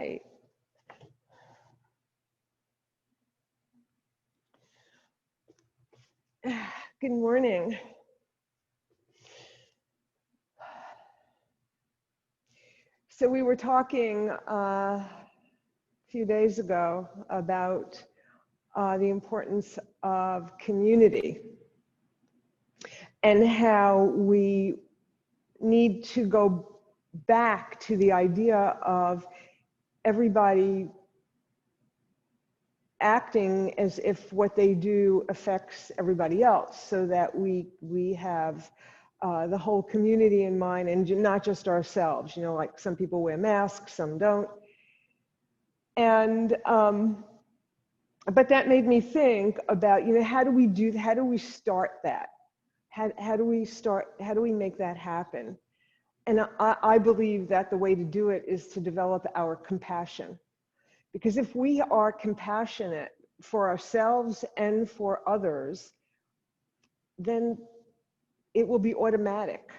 right. Good morning. So we were talking a few days ago about the importance of community and how we need to go back to the idea of everybody acting as if what they do affects everybody else, so that we have the whole community in mind and not just ourselves. You know, like some people wear masks, some don't. And but that made me think about, you know, how do we start that? How do we make that happen? And I believe that the way to do it is to develop our compassion. Because if we are compassionate for ourselves and for others, then it will be automatic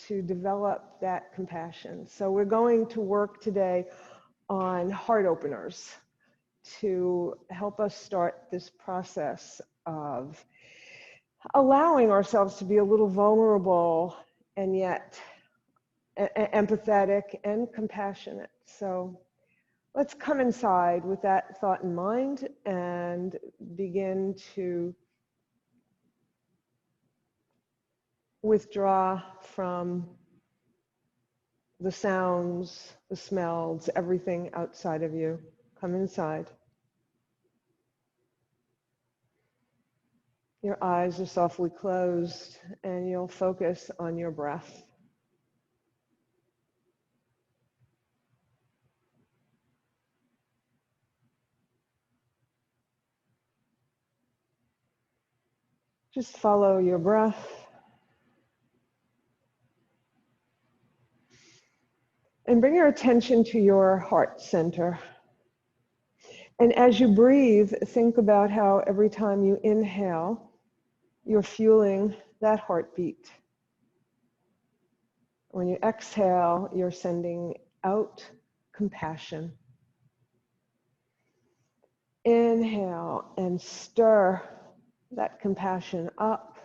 to develop that compassion. So we're going to work today on heart openers to help us start this process of allowing ourselves to be a little vulnerable and yet empathetic and compassionate. So let's come inside with that thought in mind and begin to withdraw from the sounds, the smells, everything outside of you. Come inside. Your eyes are softly closed and you'll focus on your breath. Just follow your breath. And bring your attention to your heart center. And as you breathe, think about how every time you inhale, you're fueling that heartbeat. When you exhale, you're sending out compassion. Inhale and stir that compassion up,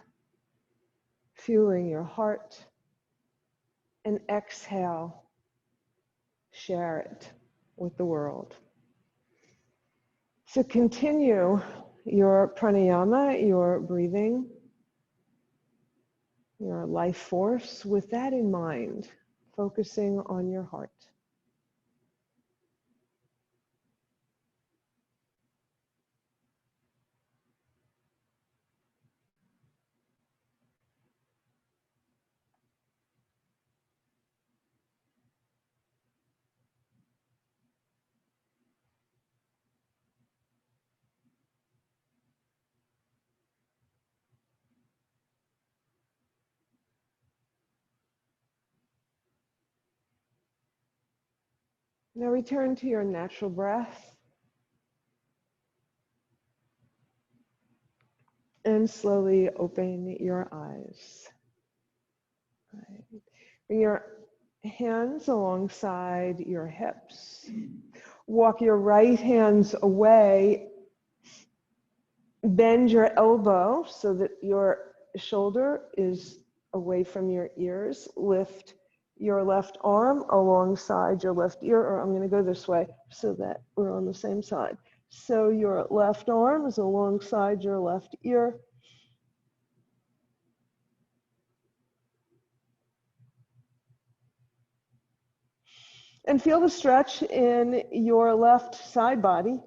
fueling your heart. And exhale, share it with the world. So continue your pranayama, your breathing, your life force with that in mind, focusing on your heart. Now return to your natural breath and slowly open your eyes. Right. Bring your hands alongside your hips. Walk your right hands away. Bend your elbow so that your shoulder is away from your ears. Lift your left arm alongside your left ear, or I'm going to go this way so that we're on the same side. So your left arm is alongside your left ear. And feel the stretch in your left side body.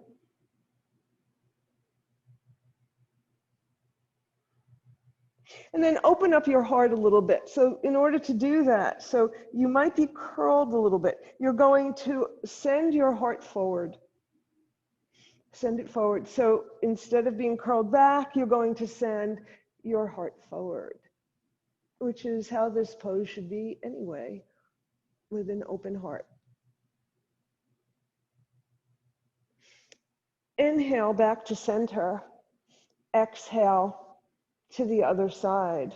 And then open up your heart a little bit. So in order to do that, so you might be curled a little bit. You're going to send your heart forward. Send it forward. So instead of being curled back, you're going to send your heart forward, which is how this pose should be anyway, with an open heart. Inhale back to center. Exhale to the other side.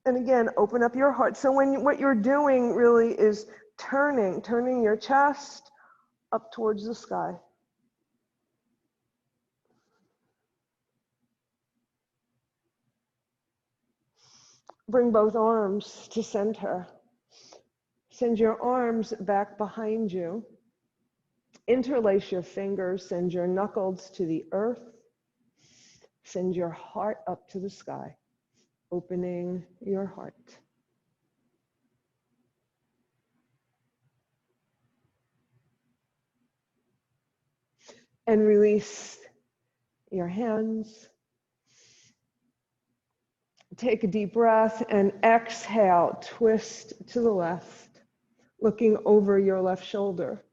And again, open up your heart. So what you're doing really is turning your chest up towards the sky. Bring both arms to center. Send your arms back behind you. Interlace your fingers. Send your knuckles to the earth. Send your heart up to the sky, opening your heart. And release your hands. Take a deep breath and exhale, twist to the left, looking over your left shoulder.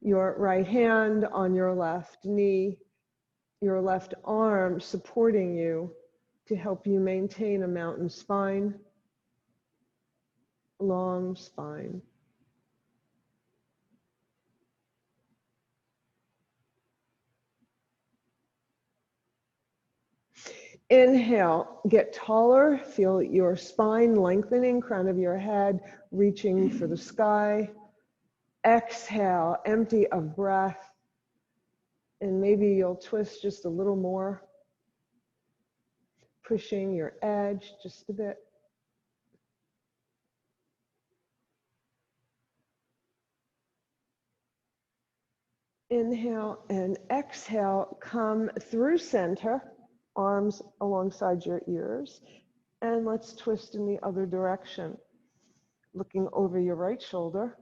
Your right hand on your left knee, your left arm supporting you to help you maintain a mountain spine, long spine. Inhale, get taller, feel your spine lengthening, crown of your head reaching for the sky. Exhale, empty of breath, and maybe you'll twist just a little more, pushing your edge just a bit. Inhale and exhale, come through center, arms alongside your ears, and let's twist in the other direction, looking over your right shoulder,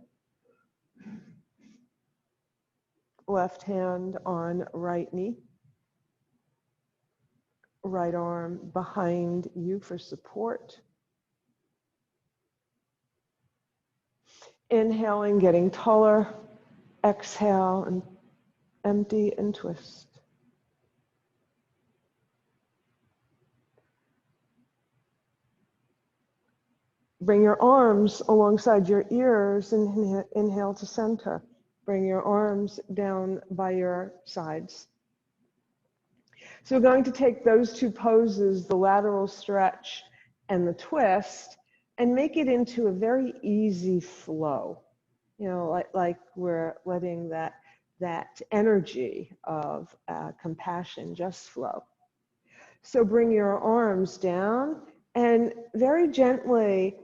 left hand on right knee, right arm behind you for support. Inhaling, getting taller, exhale and empty and twist. Bring your arms alongside your ears and inhale to center. Bring your arms down by your sides. So we're going to take those two poses, the lateral stretch and the twist, and make it into a very easy flow. You know, like we're letting that energy of compassion just flow. So bring your arms down and very gently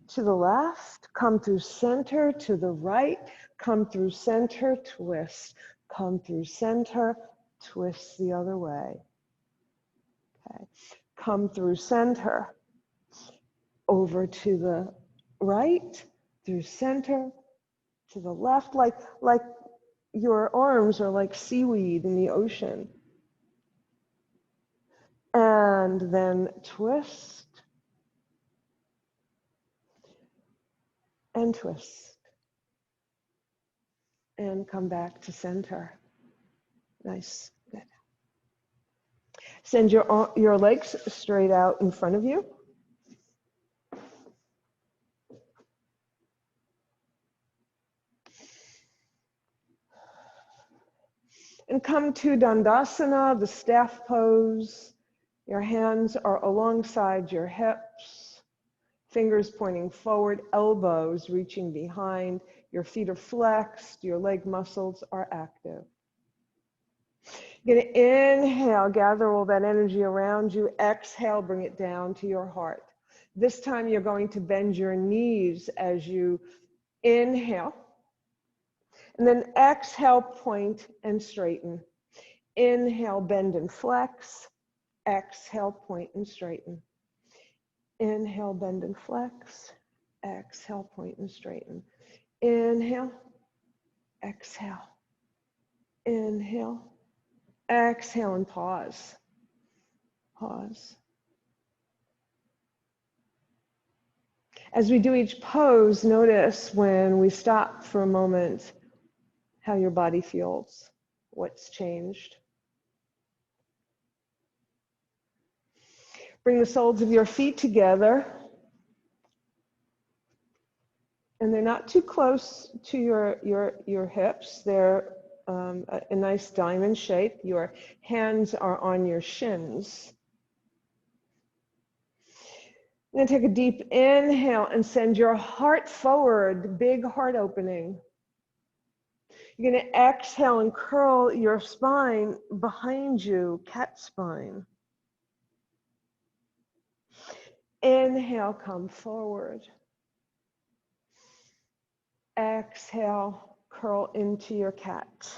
to the left, come through center, to the right, come through center, twist, come through center, twist the other way. Okay, come through center, over to the right, through center, to the left, like your arms are like seaweed in the ocean. And then twist and twist. And come back to center. Nice, good. Send your legs straight out in front of you. And come to Dandasana, the staff pose. Your hands are alongside your hips, fingers pointing forward, elbows reaching behind. Your feet are flexed, your leg muscles are active. You're going to inhale, gather all that energy around you. Exhale, bring it down to your heart. This time you're going to bend your knees as you inhale. And then exhale, point and straighten. Inhale, bend and flex. Exhale, point and straighten. Inhale, bend and flex. Exhale, point and straighten. Inhale, exhale. Inhale, exhale, and pause. Pause. As we do each pose, notice when we stop for a moment how your body feels, what's changed. Bring the soles of your feet together. And they're not too close to your hips. They're a nice diamond shape. Your hands are on your shins. Then take a deep inhale and send your heart forward, big heart opening. You're going to exhale and curl your spine behind you, cat spine. Inhale, come forward. Exhale, curl into your cat.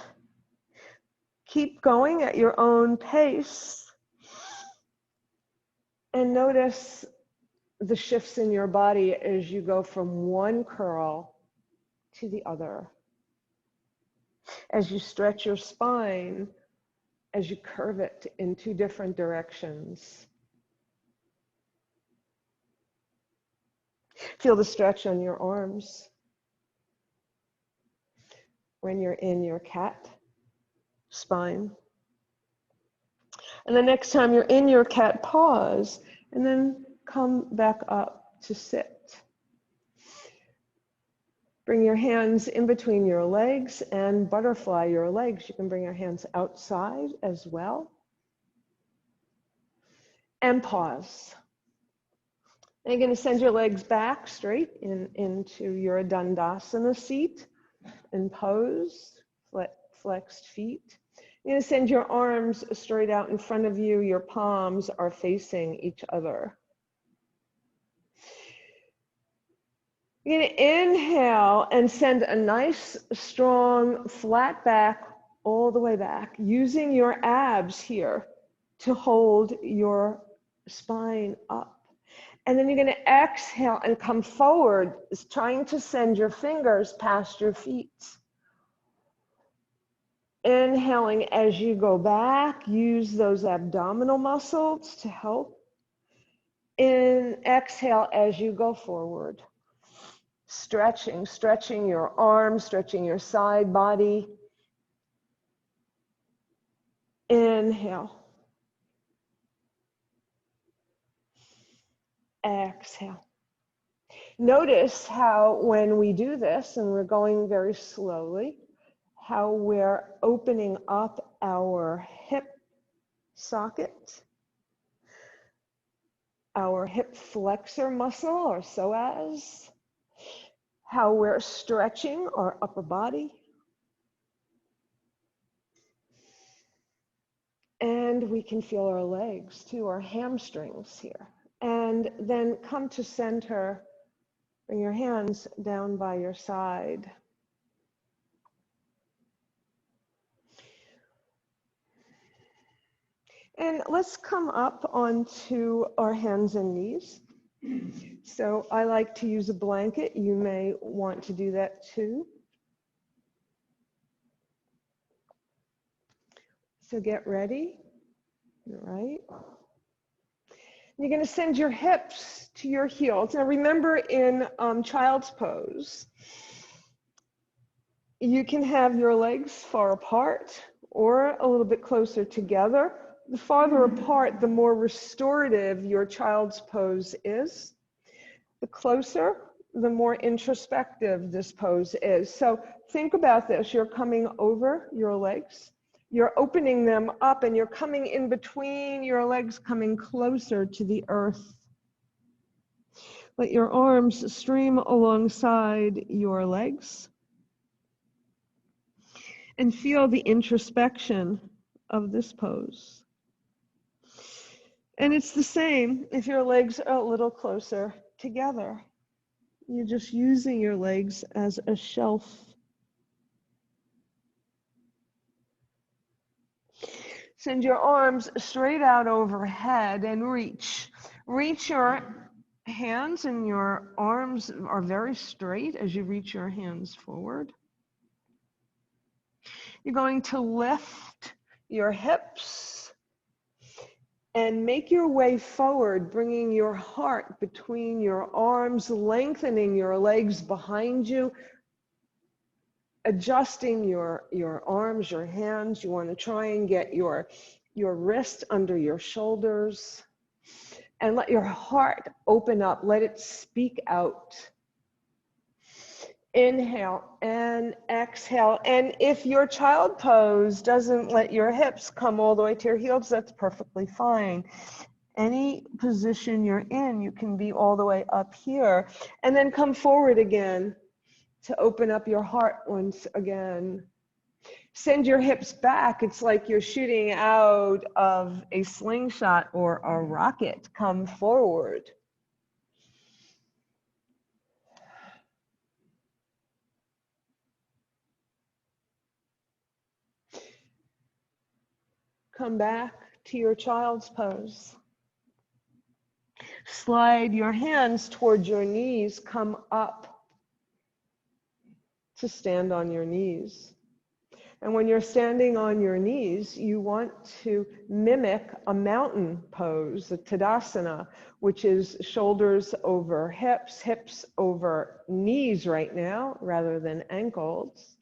Keep going at your own pace. And notice the shifts in your body as you go from one curl to the other. As you stretch your spine, as you curve it in two different directions. Feel the stretch on your arms when you're in your cat spine. And the next time you're in your cat, pause and then come back up to sit. Bring your hands in between your legs and butterfly your legs. You can bring your hands outside as well. And pause. And you're going to send your legs back straight into your Dandasana seat and pose, flexed feet. You're going to send your arms straight out in front of you. Your palms are facing each other. You're going to inhale and send a nice, strong, flat back all the way back, using your abs here to hold your spine up. And then you're going to exhale and come forward, trying to send your fingers past your feet. Inhaling as you go back, use those abdominal muscles to help. Exhale as you go forward. Stretching your arms, stretching your side body. Inhale. Exhale. Notice how when we do this, and we're going very slowly, how we're opening up our hip socket, our hip flexor muscle or psoas, how we're stretching our upper body. And we can feel our legs too, our hamstrings here. And then come to center, bring your hands down by your side. And let's come up onto our hands and knees. So I like to use a blanket. You may want to do that too. So get ready. All right. You're going to send your hips to your heels. Now remember, in child's pose, you can have your legs far apart or a little bit closer together. The farther apart, the more restorative your child's pose is. The closer, the more introspective this pose is. So think about this. You're coming over your legs. You're opening them up and you're coming in between your legs, coming closer to the earth. Let your arms stream alongside your legs. And feel the introspection of this pose. And it's the same if your legs are a little closer together. You're just using your legs as a shelf. Send your arms straight out overhead and reach. Reach your hands, and your arms are very straight as you reach your hands forward. You're going to lift your hips and make your way forward, bringing your heart between your arms, lengthening your legs behind you, adjusting your arms, your hands. You want to try and get your wrist under your shoulders, and let your heart open up. Let it speak out. Inhale and exhale. And if your child pose doesn't let your hips come all the way to your heels, that's perfectly fine. Any position you're in, you can be all the way up here. And then come forward again to open up your heart once again. Send your hips back. It's like you're shooting out of a slingshot or a rocket. Come forward. Come back to your child's pose. Slide your hands towards your knees. Come up to stand on your knees. And when you're standing on your knees, you want to mimic a mountain pose, a Tadasana, which is shoulders over hips, hips over knees right now, rather than ankles.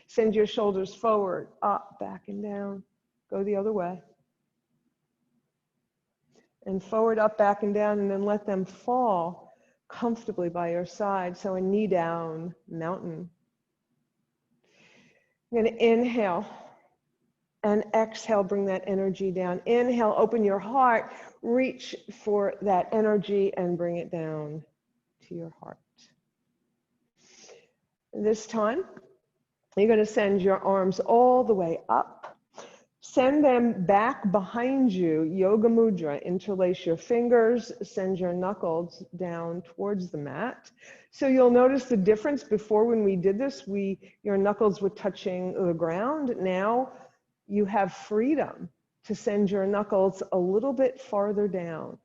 Send your shoulders forward, up, back, and down. Go the other way. And forward, up, back, and down, and then let them fall comfortably by your side. So a knee down mountain. I'm going to inhale and exhale, bring that energy down. Inhale, open your heart, reach for that energy and bring it down to your heart. This time, you're going to send your arms all the way up. Send them back behind you, Yoga Mudra. Interlace your fingers, send your knuckles down towards the mat. So you'll notice the difference. Before, when we did this, your knuckles were touching the ground. Now you have freedom to send your knuckles a little bit farther down.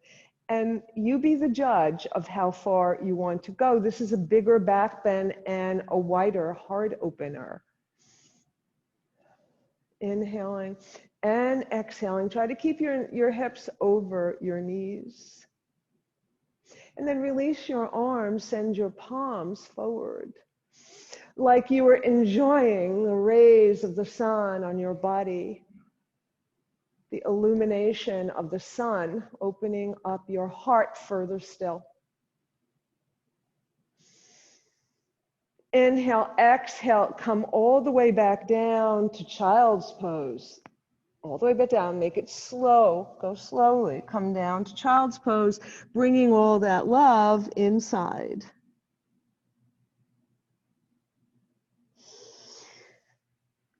And you be the judge of how far you want to go. This is a bigger back bend and a wider heart opener. Inhaling and exhaling. Try to keep your hips over your knees. And then release your arms, send your palms forward. Like you were enjoying the rays of the sun on your body. The illumination of the sun opening up your heart further still. Inhale, exhale, come all the way back down to child's pose. All the way back down, make it slow, go slowly. Come down to child's pose, bringing all that love inside.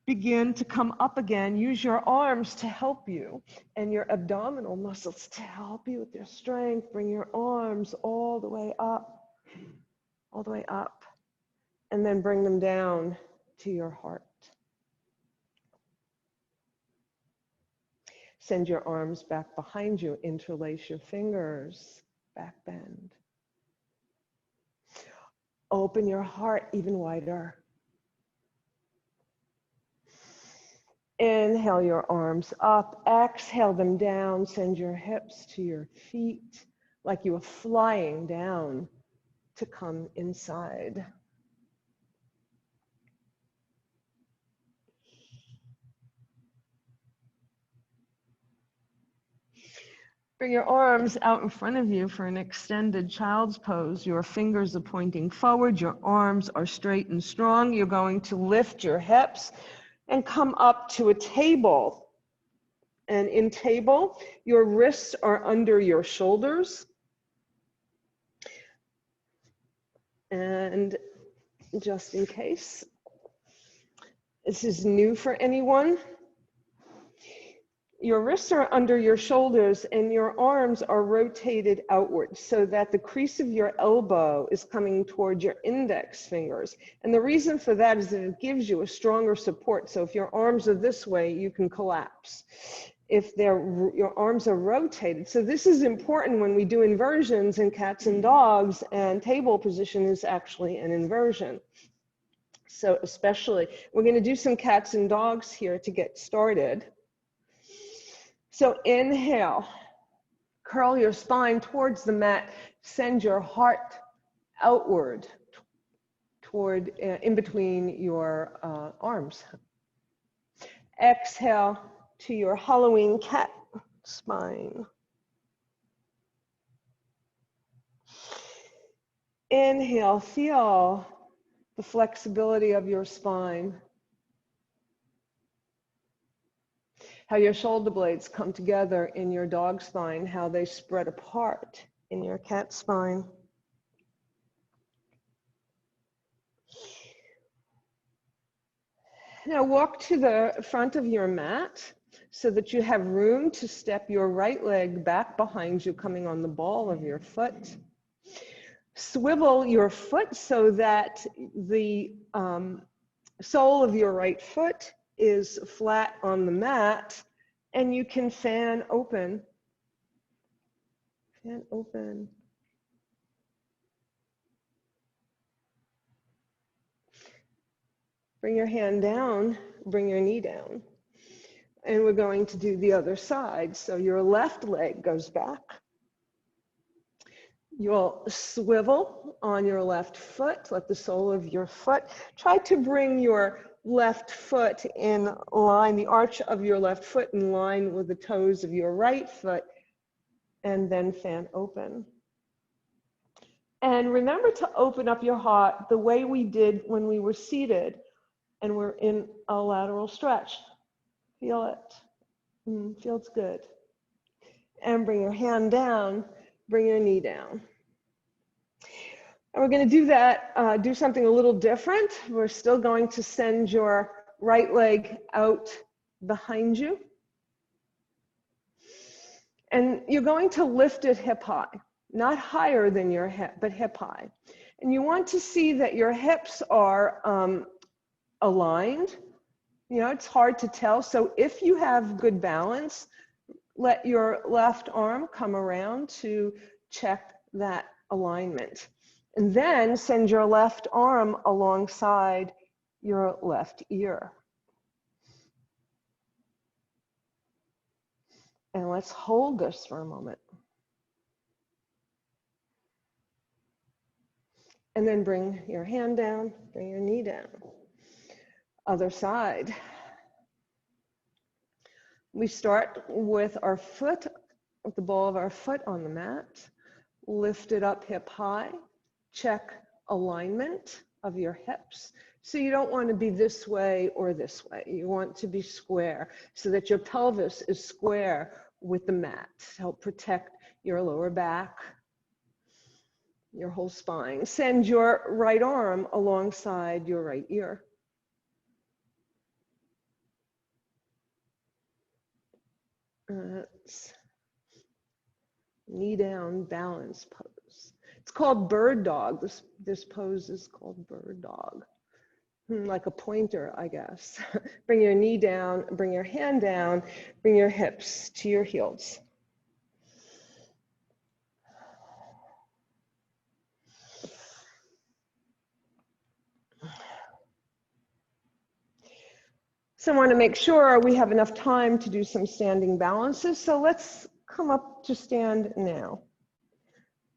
Begin to come up again. Use your arms to help you and your abdominal muscles to help you with their strength. Bring your arms all the way up, all the way up. And then bring them down to your heart. Send your arms back behind you. Interlace your fingers. Back bend. Open your heart even wider. Inhale your arms up. Exhale them down. Send your hips to your feet like you were flying down to come inside. Bring your arms out in front of you for an extended child's pose. Your fingers are pointing forward. Your arms are straight and strong. You're going to lift your hips and come up to a table. And in table, your wrists are under your shoulders. And just in case, this is new for anyone. Your wrists are under your shoulders and your arms are rotated outwards so that the crease of your elbow is coming towards your index fingers. And the reason for that is that it gives you a stronger support. So if your arms are this way, you can collapse. If your arms are rotated. So this is important when we do inversions in cats and dogs, and table position is actually an inversion. So especially, we're going to do some cats and dogs here to get started. So inhale, curl your spine towards the mat, send your heart outward toward, in between your arms. Exhale to your Halloween cat spine. Inhale, feel the flexibility of your spine. how your shoulder blades come together in your dog spine, how they spread apart in your cat spine. Now walk to the front of your mat so that you have room to step your right leg back behind you, coming on the ball of your foot. Swivel your foot so that the sole of your right foot is flat on the mat, and you can fan open. Fan open. Bring your hand down, bring your knee down. And we're going to do the other side. So your left leg goes back. You'll swivel on your left foot, let the sole of your foot. Try to bring your left foot in line, the arch of your left foot in line with the toes of your right foot, and then fan open. And remember to open up your heart the way we did when we were seated and we're in a lateral stretch. Feel it. Feels good. And bring your hand down, bring your knee down. And we're going to do that, do something a little different. We're still going to send your right leg out behind you. And you're going to lift it hip high, not higher than your hip, but hip high. And you want to see that your hips are aligned. You know, it's hard to tell. So if you have good balance, let your left arm come around to check that alignment. And then send your left arm alongside your left ear. And let's hold this for a moment. And then bring your hand down, bring your knee down. Other side. We start with our foot, with the ball of our foot on the mat. Lift it up hip high. Check alignment of your hips. So you don't want to be this way or this way. You want to be square so that your pelvis is square with the mat. Help protect your lower back, your whole spine. Send your right arm alongside your right ear. That's knee down balance pose. It's called bird dog. This pose is called bird dog. Like a pointer, I guess. Bring your knee down, bring your hand down, bring your hips to your heels. So I want to make sure we have enough time to do some standing balances. So let's come up to stand now.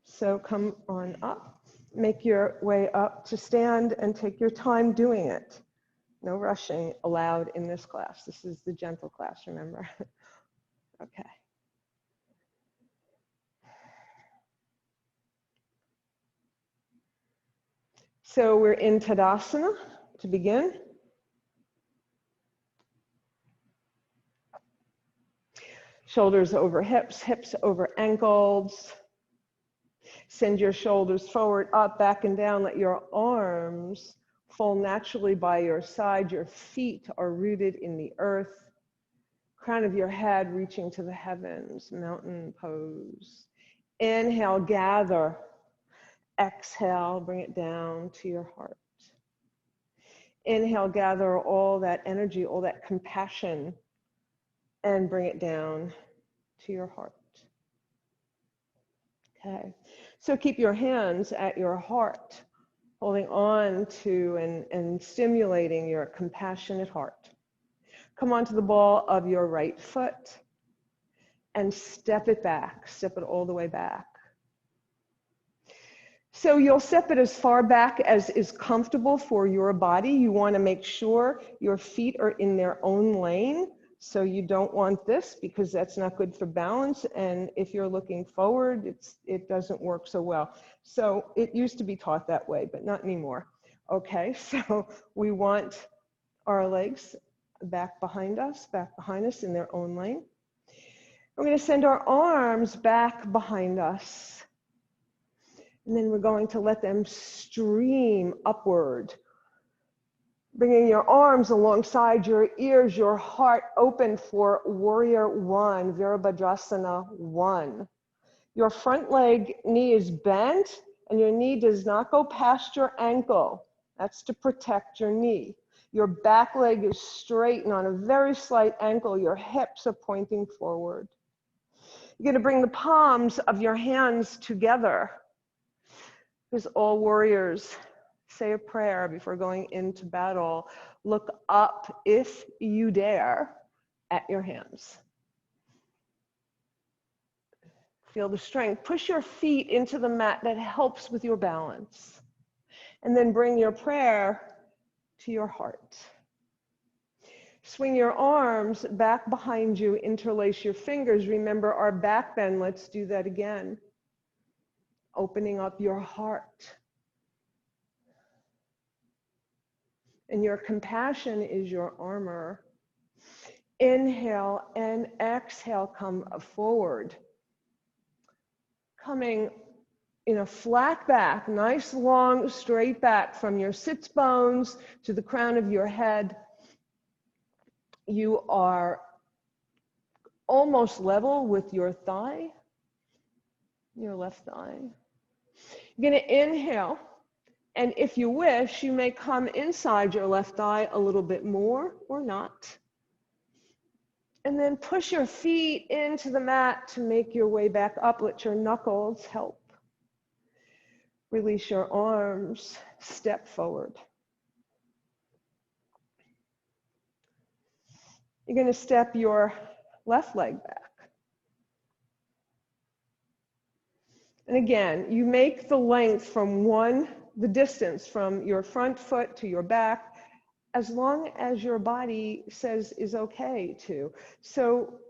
So come on up, make your way up to stand and take your time doing it. No rushing allowed in this class. This is the gentle class, remember? Okay. So we're in Tadasana to begin. Shoulders over hips, hips over ankles. Send your shoulders forward, up, back, and down. Let your arms fall naturally by your side. Your feet are rooted in the earth. Crown of your head reaching to the heavens, mountain pose. Inhale, gather. Exhale, bring it down to your heart. Inhale, gather all that energy, all that compassion, and bring it down to your heart. Okay, so keep your hands at your heart, holding on to and stimulating your compassionate heart. Come onto the ball of your right foot and step it back, step it all the way back. So you'll step it as far back as is comfortable for your body. You want to make sure your feet are in their own lane. So you don't want this because that's not good for balance. And if you're looking forward, it doesn't work so well. So it used to be taught that way, but not anymore. Okay, so we want our legs back behind us in their own lane. We're going to send our arms back behind us. And then we're going to let them stream upward. Bringing your arms alongside your ears, your heart open for Warrior One, Virabhadrasana 1. Your front leg knee is bent and your knee does not go past your ankle. That's to protect your knee. Your back leg is straight and on a very slight angle. Your hips are pointing forward. You're going to bring the palms of your hands together. As all warriors say a prayer before going into battle, look up if you dare at your hands. Feel the strength. Push your feet into the mat. That helps with your balance. And then bring your prayer to your heart. Swing your arms back behind you. Interlace your fingers. Remember our back bend. Let's do that again. Opening up your heart. And your compassion is your armor. Inhale and exhale, come forward. Coming in a flat back, nice long straight back from your sits bones to the crown of your head. You are almost level with your thigh, your left thigh. You're going to inhale, and if you wish, you may come inside your left thigh a little bit more or not. And then push your feet into the mat to make your way back up. Let your knuckles help. Release your arms, step forward. You're going to step your left leg back. And again, you make the length from the distance from your front foot to your back, as long as your body says is okay to. So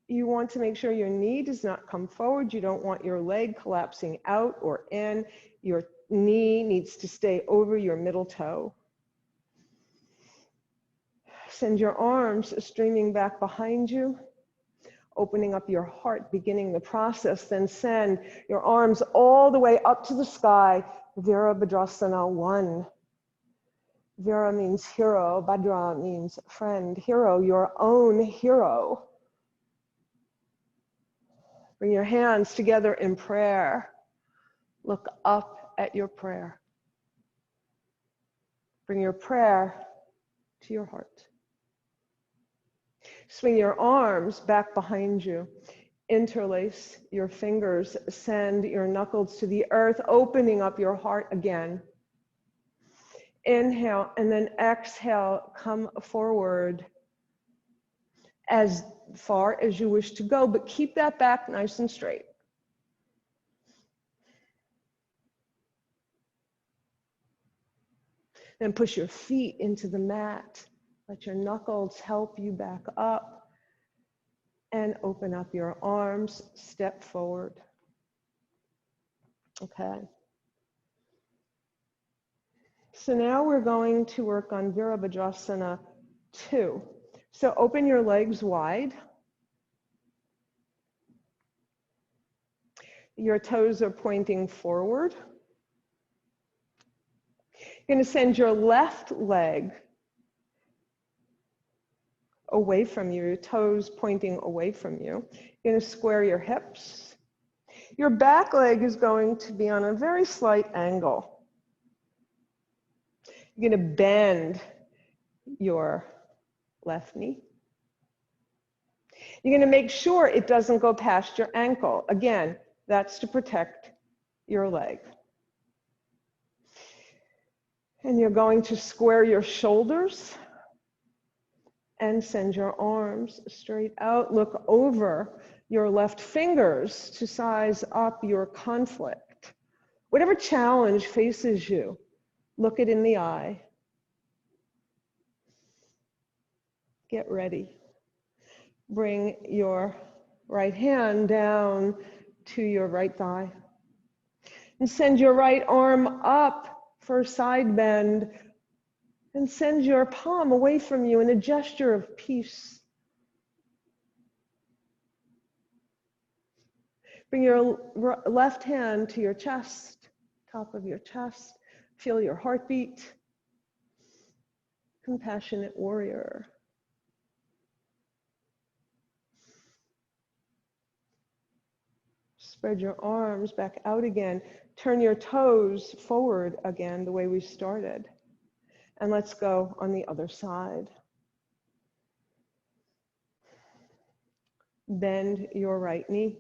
you want to make sure your knee does not come forward. You don't want your leg collapsing out or in. Your knee needs to stay over your middle toe. Send your arms streaming back behind you, opening up your heart, beginning the process. Then send your arms all the way up to the sky, Virabhadrasana 1. Vira means hero, Bhadra means friend. Hero, your own hero. Bring your hands together in prayer. Look up at your prayer. Bring your prayer to your heart. Swing your arms back behind you. Interlace your fingers. Send your knuckles to the earth, opening up your heart again. Inhale and then exhale, come forward as far as you wish to go, but keep that back nice and straight. Then push your feet into the mat. Let your knuckles help you back up and open up your arms, step forward. Okay. So now we're going to work on Virabhadrasana 2. So open your legs wide. Your toes are pointing forward. You're going to send your left leg away from you, your toes pointing away from you. You're going to square your hips. Your back leg is going to be on a very slight angle. You're going to bend your left knee. You're going to make sure it doesn't go past your ankle. Again, that's to protect your leg. And you're going to square your shoulders and send your arms straight out. Look over your left fingers to size up your conflict. Whatever challenge faces you, look it in the eye. Get ready. Bring your right hand down to your right thigh. And send your right arm up for a side bend. And send your palm away from you in a gesture of peace. Bring your left hand to your chest, top of your chest. Feel your heartbeat. Compassionate warrior. Spread your arms back out again. Turn your toes forward again, the way we started. And let's go on the other side. Bend your right knee.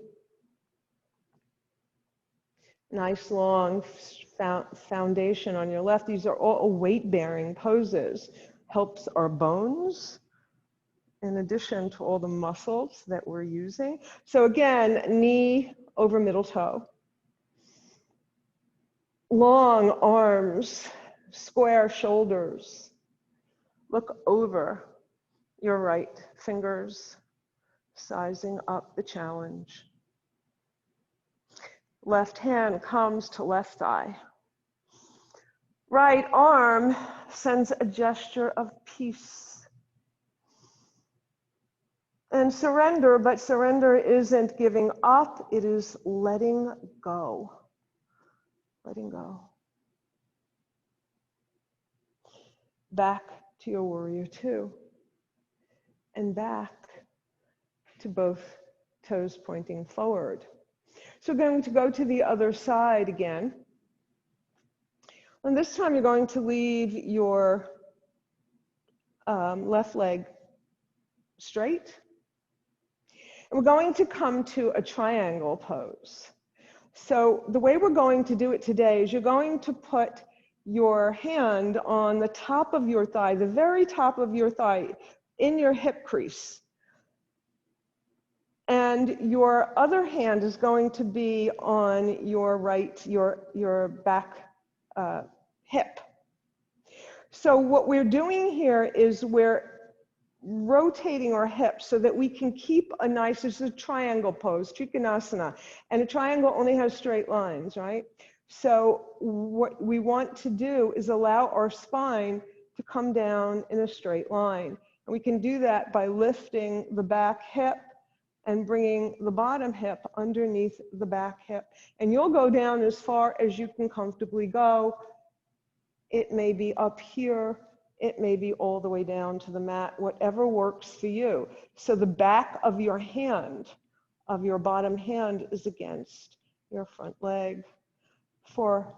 Nice long foundation on your left. These are all weight-bearing poses. Helps our bones in addition to all the muscles that we're using. So again, knee over middle toe. Long arms, square shoulders. Look over your right fingers, sizing up the challenge. Left hand comes to left thigh. Right arm sends a gesture of peace. And surrender, but surrender isn't giving up, it is letting go. Letting go. Back to your warrior two. And back to both toes pointing forward. So we're going to go to the other side again. And this time you're going to leave your left leg straight. And we're going to come to a triangle pose. So the way we're going to do it today is you're going to put your hand on the top of your thigh, the very top of your thigh, in your hip crease. And your other hand is going to be on your right, your back hip. So what we're doing here is we're rotating our hips so that we can keep a nice, this is a triangle pose, Trikonasana, and a triangle only has straight lines, right? So what we want to do is allow our spine to come down in a straight line. And we can do that by lifting the back hip and bringing the bottom hip underneath the back hip. And you'll go down as far as you can comfortably go. It may be up here. It may be all the way down to the mat, whatever works for you. So the back of your hand, of your bottom hand, is against your front leg for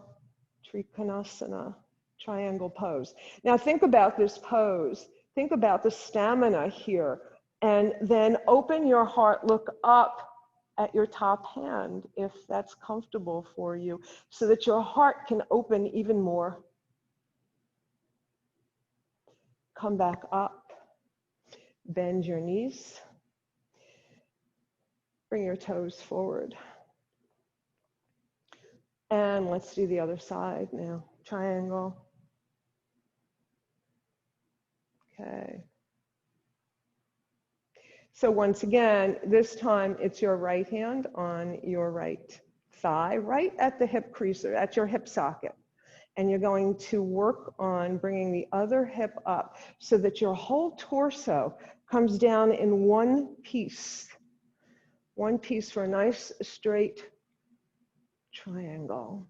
Trikonasana, triangle pose. Now think about this pose. Think about the stamina here. And then open your heart, look up at your top hand, if that's comfortable for you, so that your heart can open even more. Come back up, bend your knees, bring your toes forward. And let's do the other side now, triangle. Okay. So once again, this time it's your right hand on your right thigh, right at the hip crease, or at your hip socket. And you're going to work on bringing the other hip up so that your whole torso comes down in one piece for a nice straight triangle.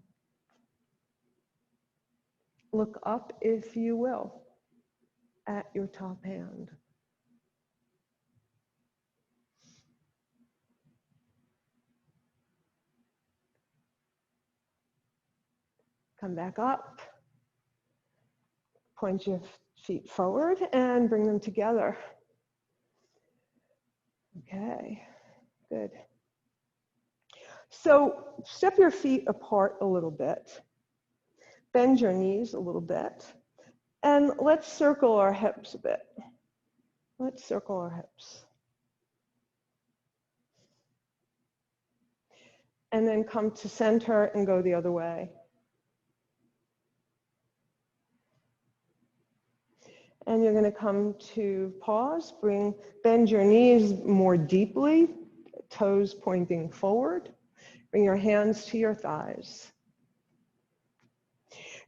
Look up, if you will, at your top hand. Come back up, point your feet forward and bring them together. Okay, good. So step your feet apart a little bit, bend your knees a little bit, and let's circle our hips a bit. Let's circle our hips. And then come to center and go the other way. And you're going to come to pause, bend your knees more deeply, toes pointing forward. Bring your hands to your thighs.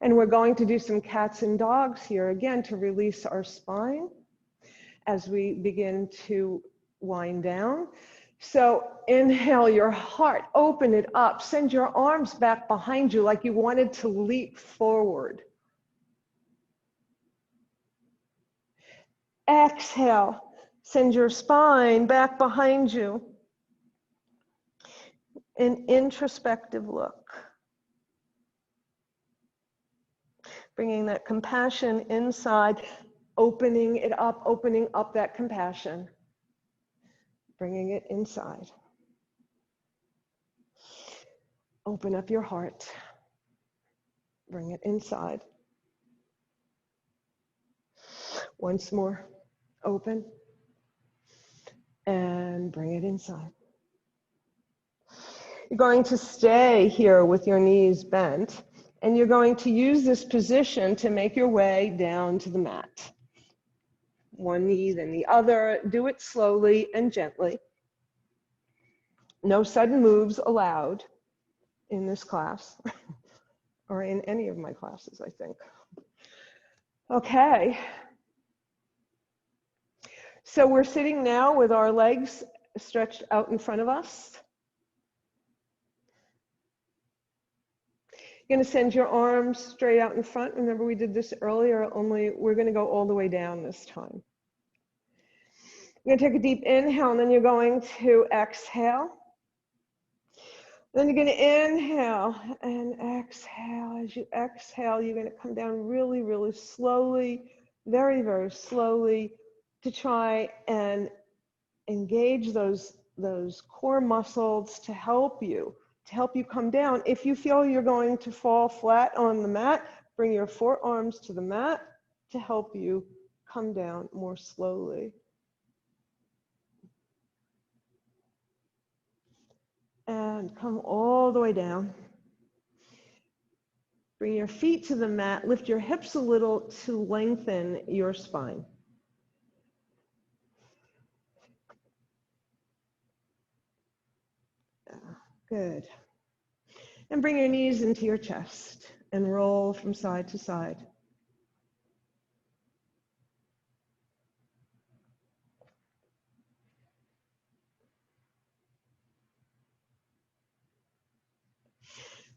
And we're going to do some cats and dogs here again to release our spine as we begin to wind down. So inhale your heart, open it up, send your arms back behind you like you wanted to leap forward. Exhale, send your spine back behind you. An introspective look. Bringing that compassion inside, opening up that compassion. Bringing it inside. Open up your heart. Bring it inside. Once more, open. And bring it inside. You're going to stay here with your knees bent, and you're going to use this position to make your way down to the mat. One knee, then the other. Do it slowly and gently. No sudden moves allowed in this class, or in any of my classes, I think. Okay. So we're sitting now with our legs stretched out in front of us. You're going to send your arms straight out in front. Remember, we did this earlier, only we're going to go all the way down this time. You're going to take a deep inhale, and then you're going to exhale. Then you're going to inhale and exhale. As you exhale, you're going to come down really, really slowly, very, very slowly, to try and engage those core muscles to help you come down. If you feel you're going to fall flat on the mat, bring your forearms to the mat to help you come down more slowly. And come all the way down. Bring your feet to the mat, lift your hips a little to lengthen your spine. Good. And bring your knees into your chest and roll from side to side.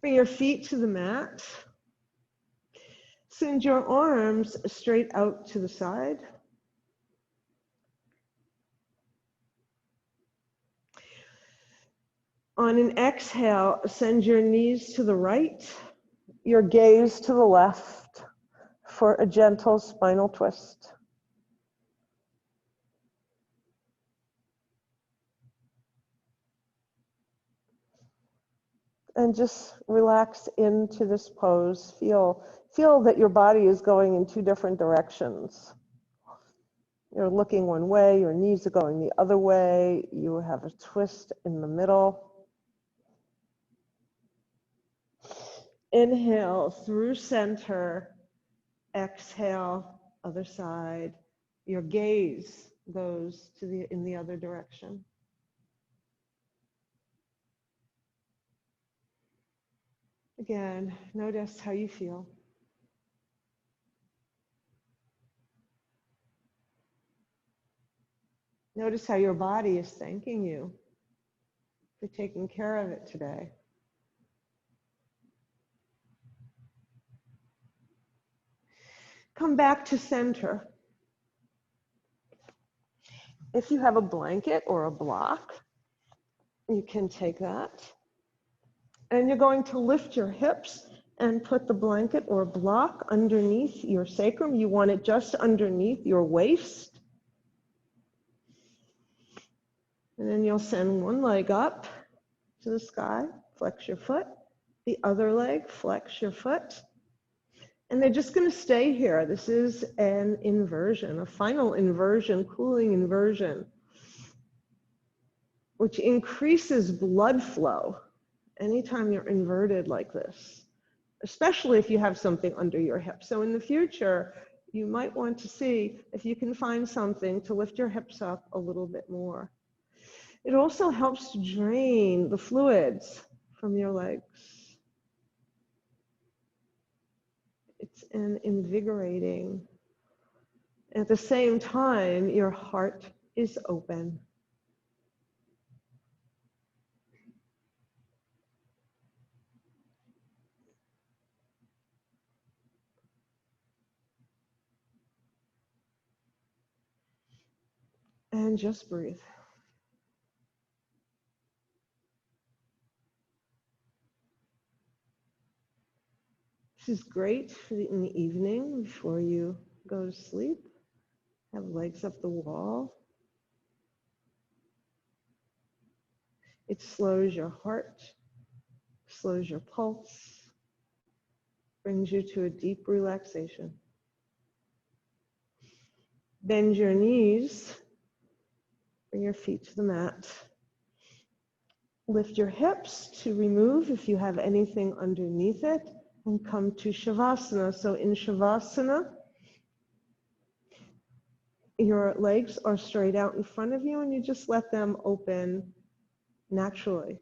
Bring your feet to the mat. Send your arms straight out to the side. On an exhale, send your knees to the right, your gaze to the left for a gentle spinal twist. And just relax into this pose. Feel that your body is going in two different directions. You're looking one way, your knees are going the other way. You have a twist in the middle. Inhale through center, exhale, other side. Your gaze goes to in the other direction. Again, notice how you feel. Notice how your body is thanking you for taking care of it today. Come back to center. If you have a blanket or a block, you can take that. And you're going to lift your hips and put the blanket or block underneath your sacrum. You want it just underneath your waist. And then you'll send one leg up to the sky, flex your foot. The other leg, flex your foot. And they're just going to stay here. This is an inversion, a final inversion, cooling inversion, which increases blood flow anytime you're inverted like this, especially if you have something under your hip. So in the future, you might want to see if you can find something to lift your hips up a little bit more. It also helps to drain the fluids from your legs. and invigorating. At the same time, your heart is open. And just breathe. This is great for in the evening before you go to sleep. Have legs up the wall. It slows your heart, slows your pulse, brings you to a deep relaxation. Bend your knees, bring your feet to the mat. Lift your hips to remove if you have anything underneath it, and come to Shavasana. So in Shavasana, your legs are straight out in front of you and you just let them open naturally.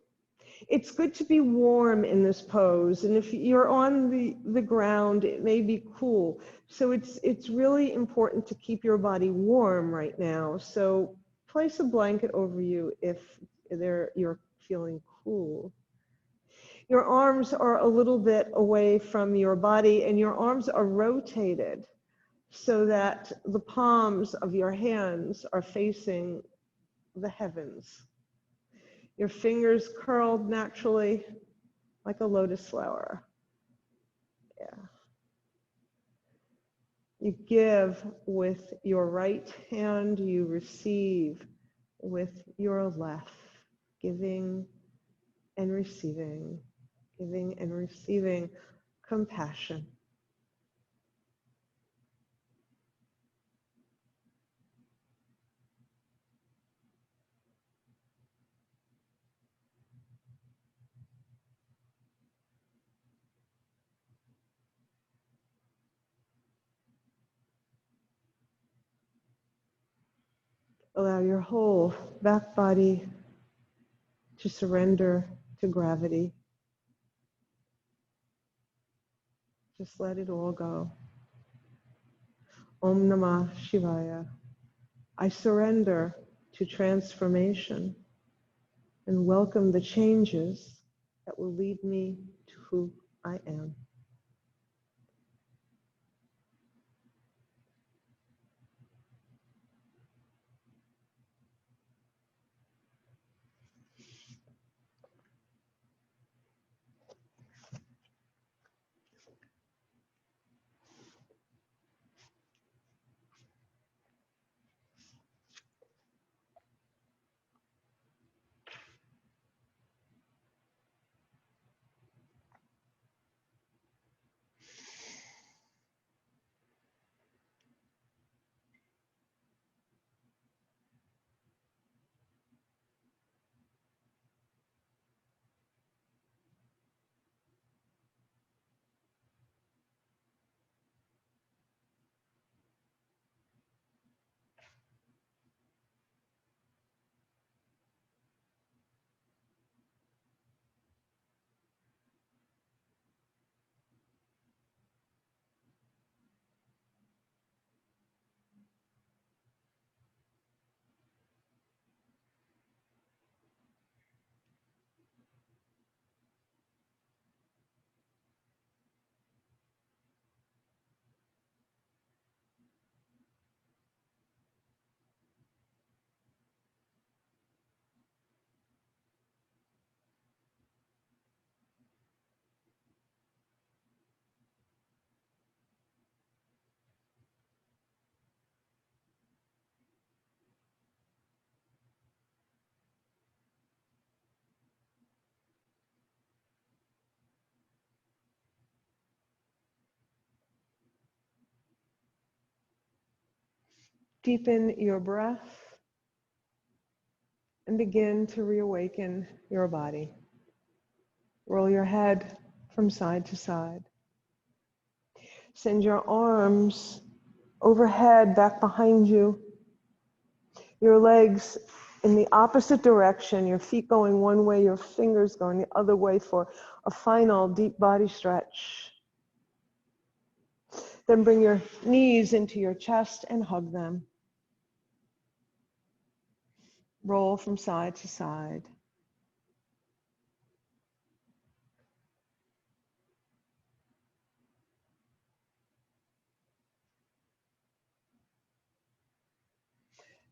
It's good to be warm in this pose, and if you're on the ground, it may be cool. So it's really important to keep your body warm right now. So place a blanket over you if you're feeling cool. Your arms are a little bit away from your body, and your arms are rotated so that the palms of your hands are facing the heavens. Your fingers curled naturally like a lotus flower. Yeah. You give with your right hand, you receive with your left, giving and receiving compassion. Allow your whole back body to surrender to gravity. Just let it all go. Om Namah Shivaya. I surrender to transformation and welcome the changes that will lead me to who I am. Deepen your breath and begin to reawaken your body. Roll your head from side to side. Send your arms overhead, back behind you. Your legs in the opposite direction, your feet going one way, your fingers going the other way for a final deep body stretch. Then bring your knees into your chest and hug them. Roll from side to side.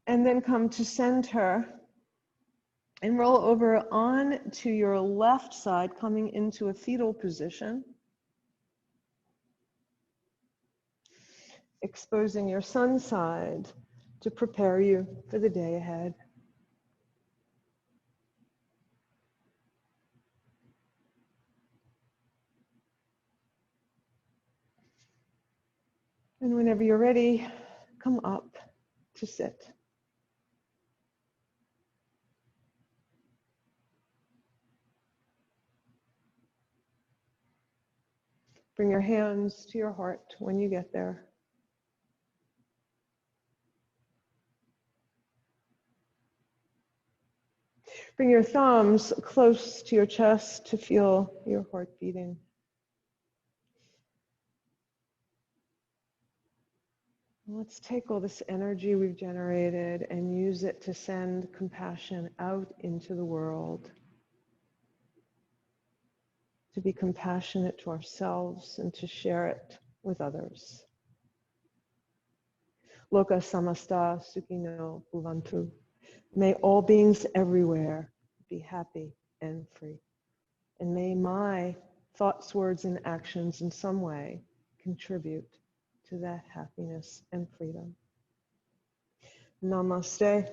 And then come to center and roll over on to your left side, coming into a fetal position. Exposing your sun side to prepare you for the day ahead. And whenever you're ready, come up to sit. Bring your hands to your heart when you get there. Bring your thumbs close to your chest to feel your heart beating. Let's take all this energy we've generated and use it to send compassion out into the world. To be compassionate to ourselves and to share it with others. Loka samasta sukhino bhuvantu. May all beings everywhere be happy and free. And may my thoughts, words, and actions in some way contribute to that happiness and freedom. Namaste.